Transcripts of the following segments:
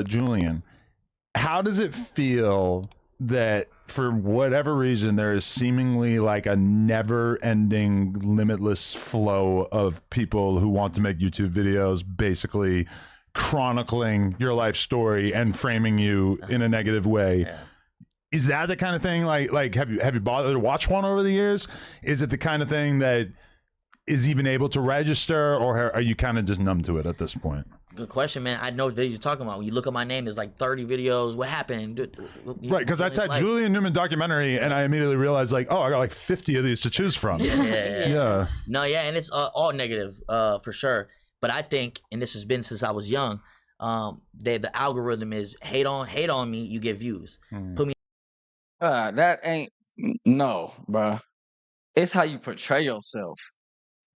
Julian, how does it feel that for whatever reason there is seemingly like a never-ending, limitless flow of people who want to make YouTube videos, basically chronicling your life story and framing you in a negative way? Yeah. Is that the kind of thing like have you bothered to watch one over the years? Is it the kind of thing that is even able to register, or are you kind of just numb to it at this point? Good question, man. I know what video you're talking about. When you look at my name, there's like 30 videos. What happened? Right, because I typed Julian Newman documentary, and I immediately realized, like, oh, I got like 50 of these to choose from. Yeah. No, yeah, and it's all negative, for sure. But I think, and this has been since I was young, the algorithm is hate on me, you get views. Put me. That ain't no, bruh. It's how you portray yourself.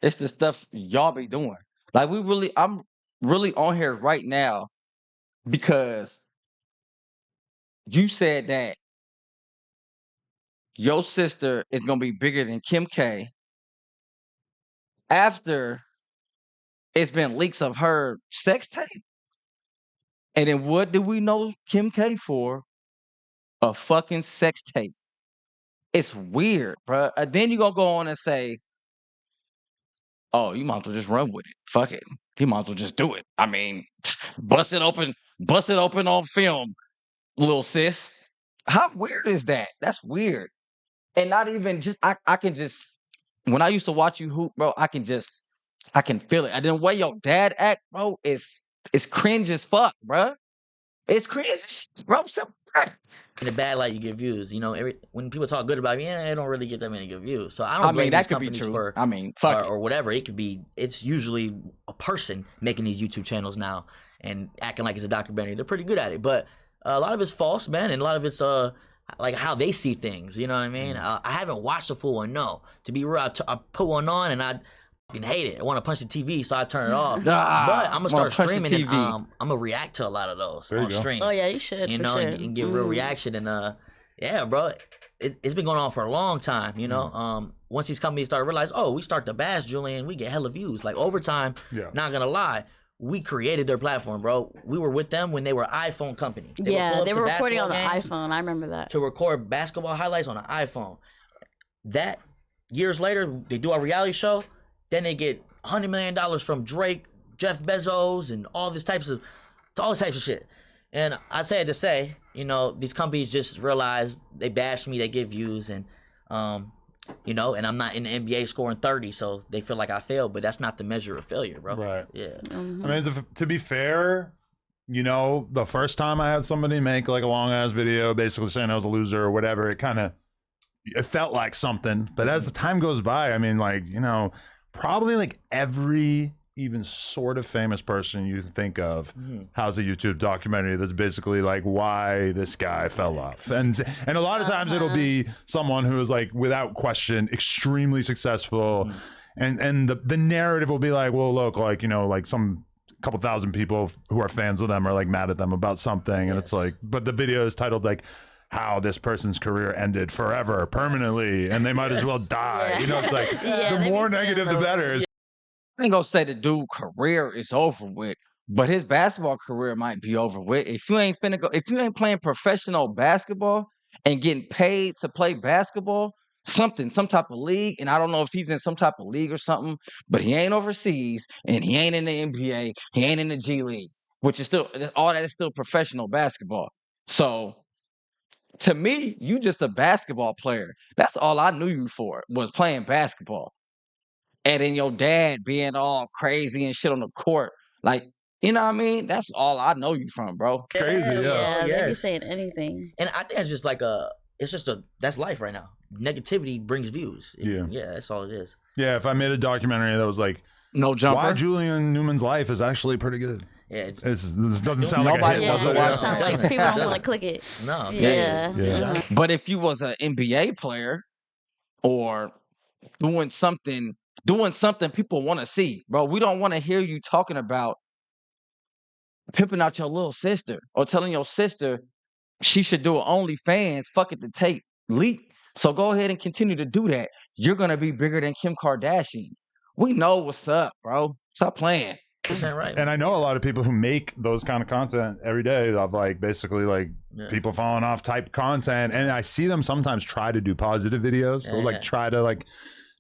It's the stuff y'all be doing. Like I'm really on here right now because you said that your sister is gonna be bigger than Kim K after it's been leaks of her sex tape. And then what do we know Kim K for? A fucking sex tape. It's weird, bruh. And then you gonna go on and say, oh, you might as well just run with it. Fuck it. You might as well just do it. I mean, bust it open on film, little sis. How weird is that? That's weird. And not even just I can just when I used to watch you hoop, bro, I can feel it. And then the way your dad act, bro, is cringe as fuck, bro. It's cringe, bro. In the bad light, you get views. You know, when people talk good about me, I don't really get that many good views. So I don't blame that these could be companies true. for, I mean, fuck it. or whatever. It could be. It's usually a person making these YouTube channels now and acting like it's a documentary. They're pretty good at it, but a lot of it's false, man, and a lot of it's like how they see things. You know what I mean? I haven't watched the full one. No, to be real, I put one on and I fucking hate it. I want to punch the TV, so I turn it off. But I'm gonna start streaming, and I'm gonna react to a lot of those on stream. Oh yeah, you should. You know, and get real reaction. And yeah, bro, it's been going on for a long time. You know, once these companies start realize, oh, we start to bash Julian, we get hella views. Like over time, not gonna lie, we created their platform, bro. We were with them when they were iPhone company. They were recording on the iPhone. I remember that. To record basketball highlights on an iPhone. That years later, they do a reality show. Then they get $100 million from Drake, Jeff Bezos, and all this types of shit. And I say it to say, you know, these companies just realize they bash me, they get views, and you know, and I'm not in the NBA scoring 30, so they feel like I failed. But that's not the measure of failure, bro. Right. Yeah. I mean, to be fair, you know, the first time I had somebody make like a long ass video, basically saying I was a loser or whatever, it felt like something. But as the time goes by, I mean, like, you know, probably like every even sort of famous person you think of has a YouTube documentary that's basically like why this guy fell off. And a lot of times it'll be someone who is like without question extremely successful, and the narrative will be like, well, look, like, you know, like some couple thousand people who are fans of them are like mad at them about something, and it's like, but the video is titled like how this person's career ended forever, permanently, and they might as well die. You know, it's like the more negative, the better. I ain't gonna say the dude's career is over with, but his basketball career might be over with. If you ain't playing professional basketball and getting paid to play basketball, some type of league, and I don't know if he's in some type of league or something, but he ain't overseas and he ain't in the NBA, he ain't in the G League, which is still, all that is still professional basketball. So to me, you just a basketball player. That's all I knew you for, was playing basketball. And then your dad being all crazy and shit on the court. Like, you know what I mean? That's all I know you from, bro. Crazy, yeah. They be saying anything. And I think it's just like that's life right now. Negativity brings views. Yeah, that's all it is. Yeah, if I made a documentary that was like, no jumper, why Julian Newman's life is actually pretty good. Yeah, this doesn't sound like a hit. Like people don't want to click it. No. Yeah. But if you was an NBA player or doing something people want to see, bro, we don't want to hear you talking about pimping out your little sister or telling your sister she should do OnlyFans. Fuck it, the tape leak. So go ahead and continue to do that. You're gonna be bigger than Kim Kardashian. We know what's up, bro. Stop playing. 100% right. And I know a lot of people who make those kind of content every day of like basically like people falling off type content, and I see them sometimes try to do positive videos. So like try to like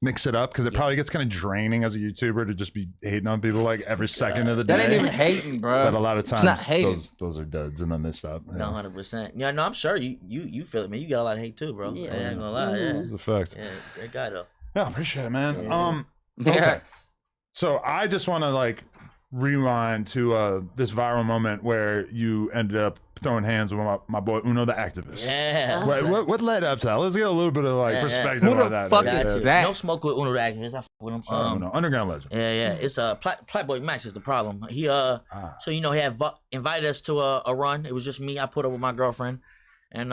mix it up because it probably gets kind of draining as a YouTuber to just be hating on people like every second of the day. That ain't even hating, bro. But a lot of It's not times hating. those are duds and then they stop. No, 100%. Yeah, no, I'm sure you feel it, man. You got a lot of hate too, bro. Yeah. I ain't gonna lie. It's a fact. Yeah, great guy though. Yeah, appreciate it, man. Yeah. Okay. So I just want to like rewind to this viral moment where you ended up throwing hands with my boy Uno the activist. Yeah. What led up to that? Let's get a little bit of like perspective Who the on that. fuck Got is you. that? No smoke with Uno the activist. I fuck with him. Uno, underground legend. Yeah. It's PlaqueBoyMax is the problem. He so he had invited us to a run. It was just me. I put up with my girlfriend, and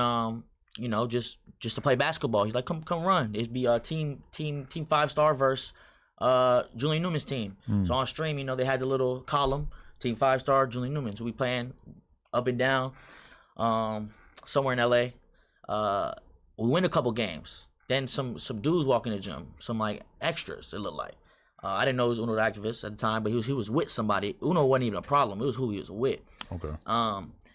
just to play basketball. He's like, come run. It'd be team 5-star versus Julian Newman's team. So on stream, they had the little column, team 5-star, Julian Newman. So we playing up and down, somewhere in LA. We win a couple games. Then some dudes walk in the gym, some like extras, it looked like. I didn't know he was Uno the activist at the time, but he was with somebody. Uno wasn't even a problem. It was who he was with. Okay.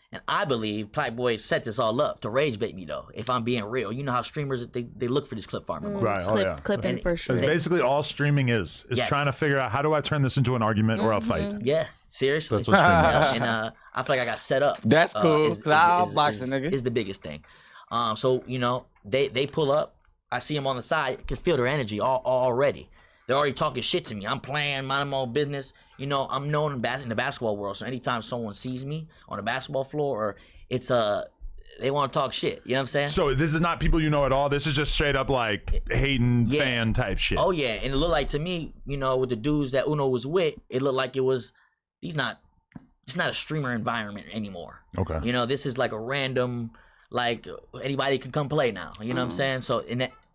And I believe PlaqueBoy set this all up to rage bait me, though. If I'm being real, you know how streamers they look for these clip farmer moments. Right. Clipping for sure. It's basically all streaming is trying to figure out how do I turn this into an argument or a fight. Yeah, seriously. That's what streaming is. And I feel like I got set up. That's cool. Cause I'll box a nigga. Is the biggest thing. So they pull up. I see them on the side. Can feel their energy already. They're already talking shit to me. I'm playing, minding my own business. I'm known in the basketball world. So anytime someone sees me on the basketball floor, or it's they want to talk shit. You know what I'm saying? So this is not people you know at all. This is just straight up like hating fan type shit. Oh yeah, and it looked like to me, with the dudes that Uno was with, it looked like it's not a streamer environment anymore. Okay. This is like a random, like anybody can come play now. You know what I'm saying? So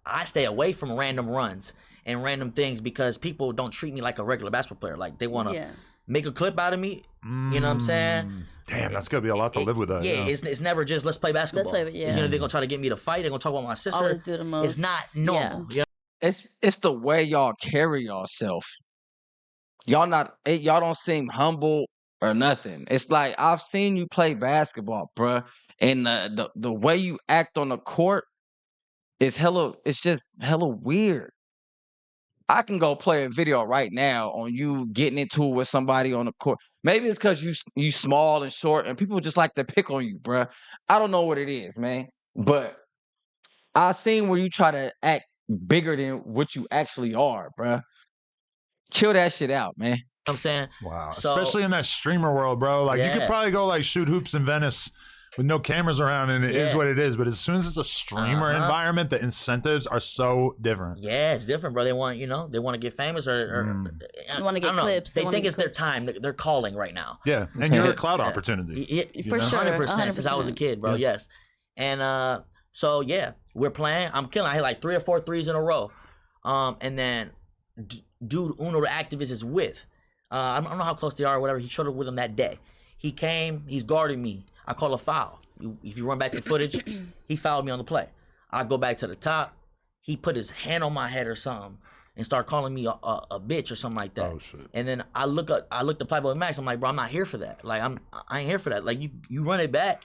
I stay away from random runs and random things because people don't treat me like a regular basketball player. Like they want to make a clip out of me. You know what I'm saying? Damn, that's gonna be a lot to live with that. Yeah, it's never just let's play basketball. Let's play, They're gonna try to get me to fight. They're gonna talk about my sister. Always do the most. It's not normal. Yeah. It's the way y'all carry yourself. Y'all don't seem humble or nothing. It's like I've seen you play basketball, bruh, and the way you act on the court is it's just hella weird. I can go play a video right now on you getting into it with somebody on the court. Maybe it's because you small and short, and people just like to pick on you, bruh. I don't know what it is, man. But I seen where you try to act bigger than what you actually are, bruh. Chill that shit out, man. You know what I'm saying? Wow. So, especially in that streamer world, bro. Like you could probably go like shoot hoops in Venice with no cameras around, and it is what it is. But as soon as it's a streamer environment, the incentives are so different. Yeah, it's different, bro. They want, they want to get famous or they want to get clips. They think it's their time. They're calling right now. Yeah, and you're a cloud opportunity. For sure, 100% since I was a kid, bro. Yes, and so yeah, we're playing. I'm killing. I hit like 3 or 4 threes in a row, and then dude Uno the activist is with. I don't know how close they are or whatever. He showed up with him that day. He came. He's guarding me. I call a foul. If you run back the footage, he fouled me on the play. I go back to the top. He put his hand on my head or something and start calling me a bitch or something like that. Oh shit! And then I looked at PlaqueBoyMax. I'm like, bro, I'm not here for that. Like I ain't here for that. Like you run it back,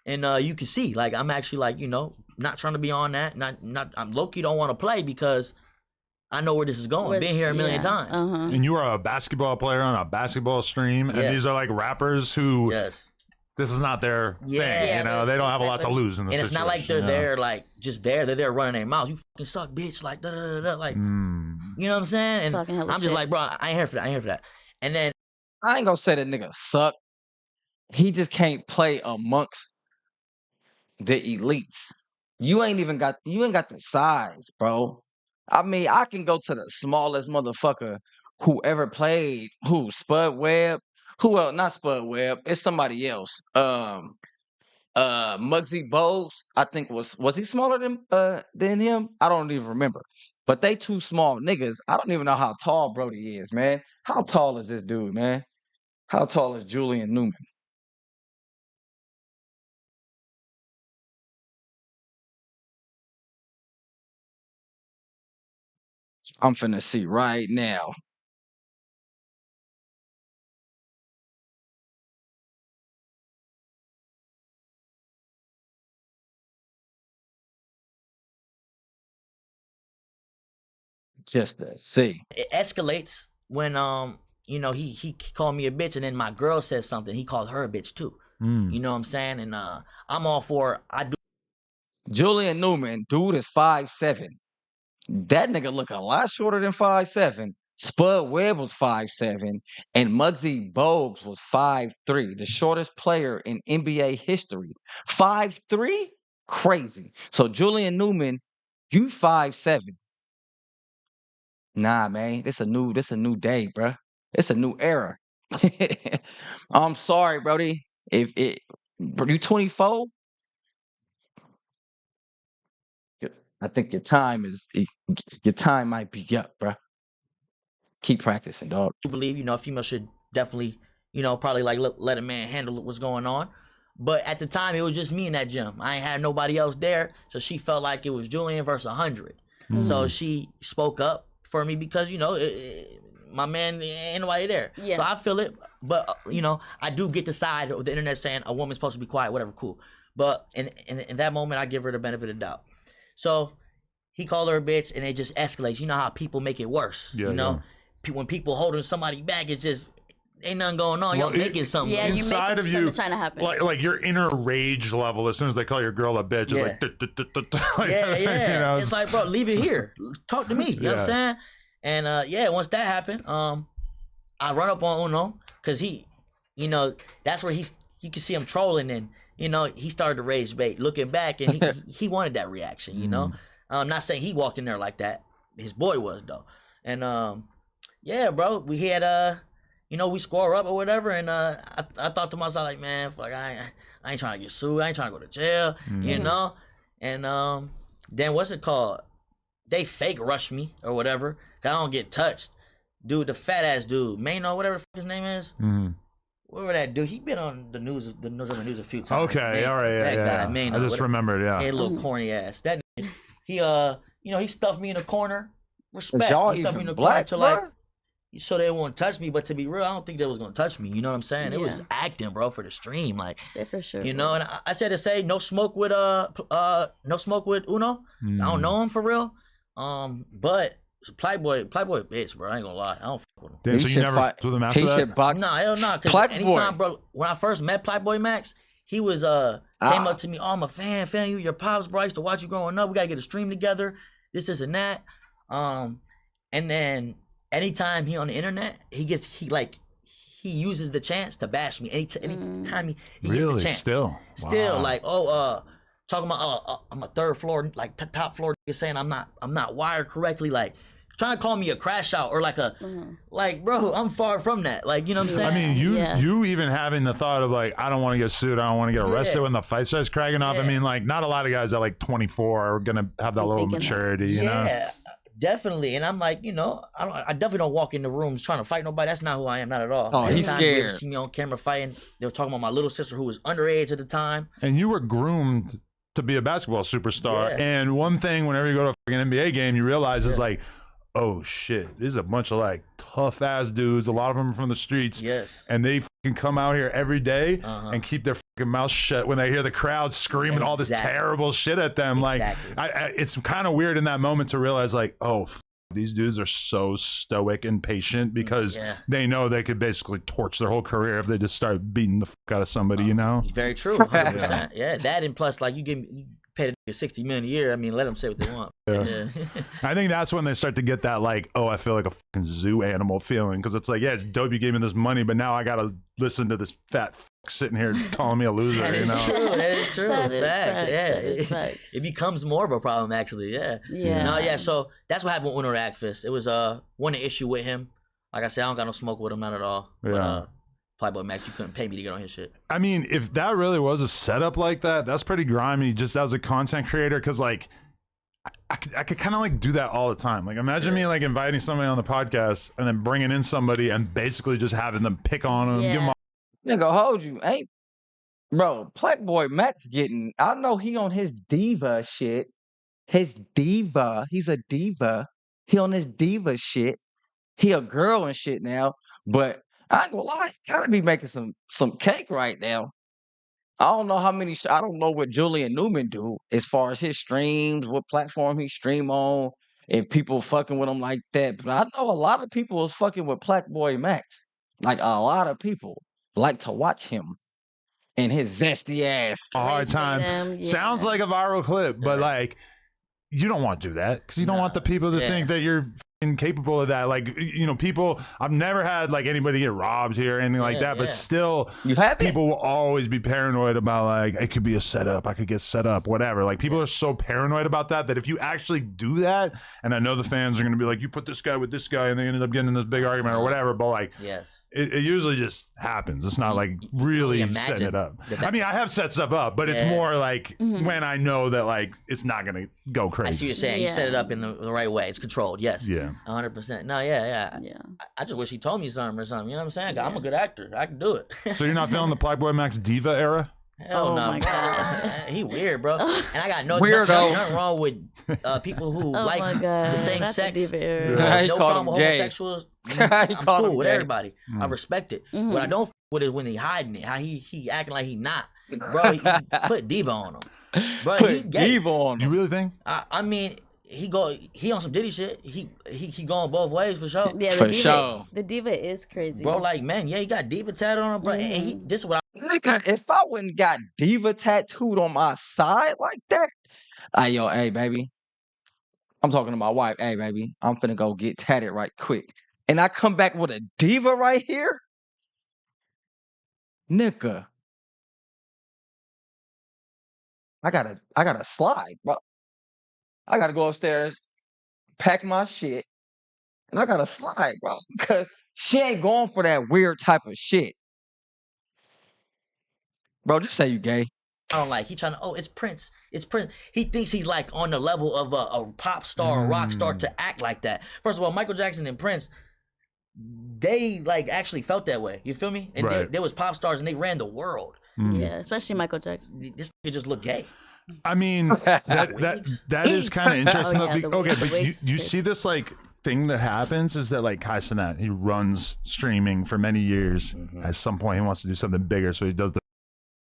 and you can see like I'm actually like not trying to be on that. Not I'm low key don't want to play because I know where this is going. Been here a million times. And you are a basketball player on a basketball stream, and these are like rappers who. Yes. This is not their thing, they don't have a lot to lose in this situation. And it's not like they're there, like, just there. They're there running their mouths. You fucking suck, bitch. Like, da-da-da-da. Like, you know what I'm saying? And I'm just like, bro, I ain't here for that. And then... I ain't gonna say that nigga suck. He just can't play amongst the elites. You ain't got the size, bro. I mean, I can go to the smallest motherfucker who ever played, Spud Webb. Who else? Not Spud Webb. It's somebody else. Muggsy Bogues, I think was he smaller than him? I don't even remember. But they two small niggas. I don't even know how tall Brody is, man. How tall is this dude, man? How tall is Julian Newman? I'm finna see right now. Just to see. It escalates when he called me a bitch, and then my girl says something. He called her a bitch too. Mm. You know what I'm saying? And I'm all for I do. Julian Newman, dude is 5'7". That nigga look a lot shorter than 5'7". Spud Webb was 5'7", and Muggsy Bogues was 5'3", the shortest player in NBA history. 5'3"? Crazy. So Julian Newman, you 5'7". Nah, man, this a new day, bruh. It's a new era. I'm sorry, Brody. If you 24, I think your time might be up, bruh. Keep practicing, dog. Believe a female should definitely probably like let a man handle what's going on. But at the time, it was just me in that gym. I ain't had nobody else there, so she felt like it was Julian versus 100. So she spoke up for me because my man ain't nobody there. Yeah. So I feel it, but I do get the side of the internet saying a woman's supposed to be quiet, whatever, cool. But in that moment, I give her the benefit of the doubt. So he called her a bitch, and it just escalates. You know how people make it worse. When people holding somebody back, it's just ain't nothing going on. Y'all making something. Yeah, inside of you, trying to happen. Like your inner rage level. As soon as they call your girl a bitch, it's like yeah. It's like, bro, leave it here. Talk to me. You know what I'm saying? And once that happened, I run up on Uno because he, that's where you can see him trolling, and he started to raise bait. Looking back, and he wanted that reaction. I'm not saying he walked in there like that. His boy was though, and yeah, bro, we had we score up or whatever, and I thought to myself like, man, fuck, I ain't trying to get sued. I ain't trying to go to jail, and then what's it called? They fake rush me or whatever. I don't get touched. Dude, the fat ass dude, Mano, whatever the fuck his name is. Whatever that dude, he been on the news a few times. Okay, all right, that guy, Mano, I just remembered, he had a little corny ass. That nigga, he stuffed me in a corner. Respect. Y'all He stuffed me in even a corner black, to like, so they won't touch me. But to be real, I don't think they was gonna touch me. You know what I'm saying? It was acting, bro, for the stream, like. Yeah, for sure. And I said to say no smoke with Uno. I don't know him for real. But Playboy bitch, bro. I ain't gonna lie. I don't fuck with him. Damn, so you never fucked with him after that? Nah, hell nah. Cause anytime, bro, when I first met PlaqueBoyMax, he was came up to me, oh, I'm a fan, your pops, bro. I used to watch you growing up. We gotta get a stream together. This and that. And then anytime he on the internet, he uses the chance to bash me. Anytime he really? gets the chance. Still Wow. like, talking about I'm a third floor, like top floor, saying I'm not wired correctly, like trying to call me a crash out or like like, bro, I'm far from that. Like, you know what I'm saying? I mean, you even having the thought of like, I don't want to get sued, I don't want to get arrested when the fight starts cracking off. I mean, like, not a lot of guys at like 24 are gonna have that little maturity, you know? Definitely. And I'm like, I definitely don't walk in the rooms trying to fight nobody. That's not who I am, not at all. Oh, he's scared. You see me on camera fighting. They were talking about my little sister who was underage at the time. And you were groomed to be a basketball superstar. And one thing, whenever you go to a fucking NBA game, you realize is like, oh shit, this is a bunch of like tough ass dudes. A lot of them are from the streets. Yes. And they fucking come out here every day and keep their fucking mouth shut when they hear the crowd screaming all this terrible shit at them. Like, it's kind of weird in that moment to realize like, oh, these dudes are so stoic and patient because they know they could basically torch their whole career if they just start beating the fuck out of somebody, you know? It's very true. 100%. Yeah, that and plus, like, you pay the $60 million a year. I mean, let them say what they want. I think that's when they start to get that like, oh, I feel like a fucking zoo animal feeling, because it's like, yeah, it's dope you gave me this money, but now I gotta listen to this fat sitting here calling me a loser. That is true. That is Facts. facts. It becomes more of a problem actually. Yeah. So that's what happened with Uno Rackfist. It was one issue with him. Like I said, I don't got no smoke with him, not at all. But PlaqueBoyMax, you couldn't pay me to get on his shit. I mean, if that really was a setup like that, that's pretty grimy just as a content creator, because like I could kind of like do that all the time. Like, imagine me like inviting somebody on the podcast and then bringing in somebody and basically just having them pick on them, give them Nigga, hold you, ain't bro? PlaqueBoyMax getting. I know he on his diva shit. He's a diva. He on his diva shit. He a girl and shit now. But I ain't gonna lie, he gotta be making some cake right now. I don't know how many. I don't know what Julian Newman do as far as his streams, what platform he stream on, if people fucking with him like that. But I know a lot of people was fucking with PlaqueBoyMax. Like a lot of people like to watch him and his zesty ass. A hard time. Sounds like a viral clip, but like you don't want to do that because you don't want the people to think that you're incapable of that. Like, you know, people, I've never had like anybody get robbed here or anything like that, but still people will always be paranoid about like, it could be a setup, I could get set up, whatever. Like people are so paranoid about that if you actually do that, and I know the fans are going to be like, you put this guy with this guy and they ended up getting in this big argument or whatever, but like it usually just happens. It's not like really setting it up. I mean, I have set stuff up, but it's more like when I know that like it's not going to go crazy. I see what you're saying. You set it up in the right way. It's controlled. Yes. Yeah. 100%. No, yeah. I just wish he told me something or something. You know what I'm saying? I'm a good actor. I can do it. So you're not feeling the PlaqueBoyMax diva era? Hell no. My God. He weird, bro. And I got nothing wrong with people who like the same sex. No problem with homosexuals. I'm cool with everybody. I respect it. What I don't f with is when he hiding it. How he acting like he not. Bro, he put diva on him. Bro, he diva on him. You really think? I mean, he on some Diddy shit. He going both ways for sure. Yeah, for sure. The diva is crazy, bro. Like, man, he got diva tattooed on him, bro. And this is what nigga, if I wouldn't got diva tattooed on my side like that, hey baby, I'm talking to my wife. Hey baby, I'm finna go get tatted right quick, and I come back with a diva right here, nigga. I gotta slide, bro. I gotta go upstairs, pack my shit, and I gotta slide, bro. Because she ain't going for that weird type of shit. Bro, just say you gay. I don't like. He trying to, it's Prince. It's Prince. He thinks he's like on the level of a pop star or rock star to act like that. First of all, Michael Jackson and Prince, they like actually felt that way. You feel me? And they was pop stars and they ran the world. Yeah, especially Michael Jackson. This nigga just look gay. I mean, that is kind of interesting. Okay, but you see this like thing that happens is that like Kai Cenat, he runs streaming for many years. At some point, he wants to do something bigger, so he does the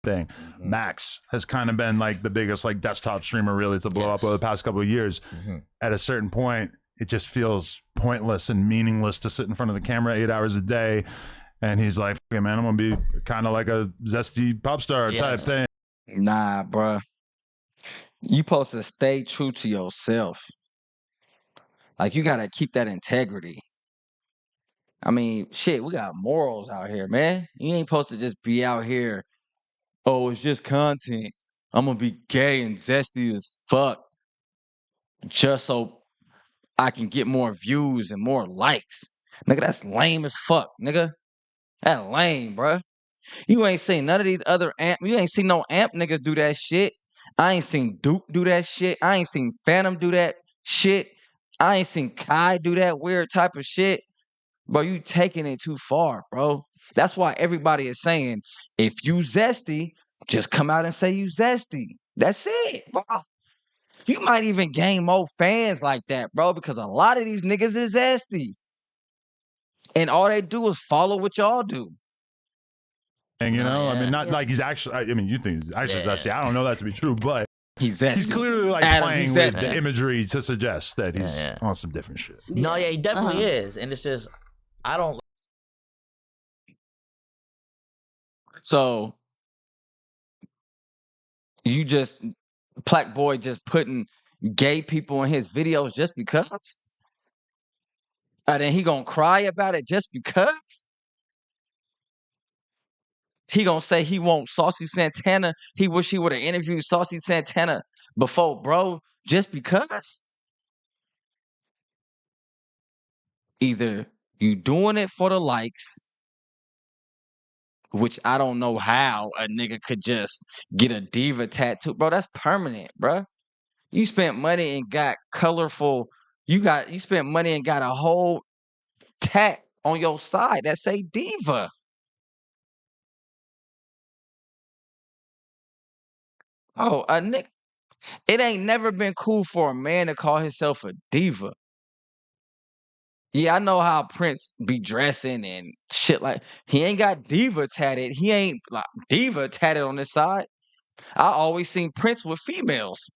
thing. Max has kind of been like the biggest like desktop streamer really to blow up over the past couple of years. At a certain point, it just feels pointless and meaningless to sit in front of the camera 8 hours a day. And he's like, "Okay, man, I'm gonna be kind of like a zesty pop star type thing." Nah, bruh. You supposed to stay true to yourself. Like, you gotta keep that integrity. I mean, shit, we got morals out here, man. You ain't supposed to just be out here, oh, it's just content. I'm gonna be gay and zesty as fuck just so I can get more views and more likes. Nigga, that's lame as fuck, nigga. That's lame, bruh. You ain't seen none of these other amp. You ain't seen no amp niggas do that shit. I ain't seen Duke do that shit. I ain't seen Phantom do that shit. I ain't seen Kai do that weird type of shit. Bro, you taking it too far, bro. That's why everybody is saying, if you zesty, just come out and say you zesty. That's it, bro. You might even gain more fans like that, bro, because a lot of these niggas is zesty. And all they do is follow what y'all do. And you know, I mean, not like he's actually, I mean, you think he's actually zesty. I don't know that to be true, but he's clearly like playing with the imagery to suggest that he's on some different shit. No, he definitely is. And it's just, I don't. So, you just, PlaqueBoy just putting gay people in his videos just because? And then he gonna cry about it just because? He gonna say he wants Saucy Santana. He wish he would have interviewed Saucy Santana before, bro, just because? Either you doing it for the likes, which I don't know how a nigga could just get a diva tattoo. Bro, that's permanent, bro. You spent money and got colorful. You spent money and got a whole tat on your side that say diva. Oh, a nigga. It ain't never been cool for a man to call himself a diva. Yeah, I know how Prince be dressing and shit like. He ain't got diva tatted. He ain't like diva tatted on his side. I always seen Prince with females.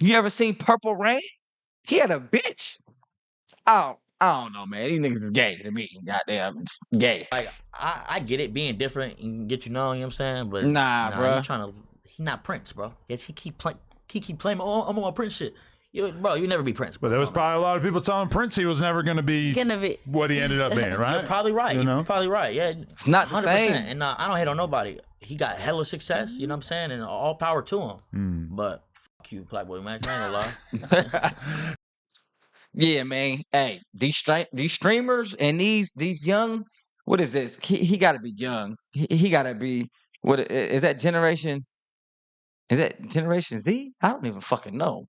You ever seen Purple Rain? He had a bitch. I don't know, man. These niggas is gay to me. Goddamn, gay. Like I get it being different and get you know what I'm saying, but Nah, bruh. he not Prince, bro. Yes, he keep playing. Oh, I'm on my Prince shit. You never be Prince, bro. But there was probably a lot of people telling Prince he was never going to be what he ended up being, right? You're probably right. You know? You're probably right. Yeah, It's not the 100%. same. And I don't hate on nobody. He got hella success. You know what I'm saying, and all power to him. But fuck you, PlaqueBoyMax. I ain't gonna lie. Yeah, man. Hey, these streamers and these young. What is this? He got to be young. He got to be. What is that generation? Is that Generation Z? I don't even fucking know.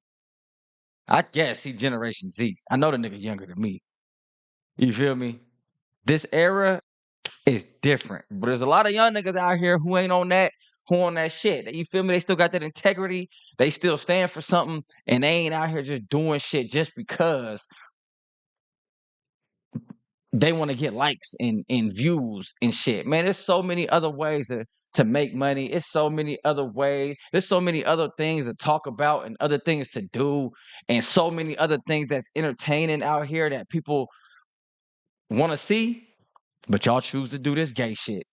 I guess he Generation Z. I know the nigga younger than me. You feel me? This era is different. But there's a lot of young niggas out here who ain't on that, who on that shit. You feel me? They still got that integrity. They still stand for something, and they ain't out here just doing shit just because they want to get likes and views and shit. Man, there's so many other ways to make money. It's so many other ways. There's so many other things to talk about and other things to do and so many other things that's entertaining out here that people want to see. But y'all choose to do this gay shit.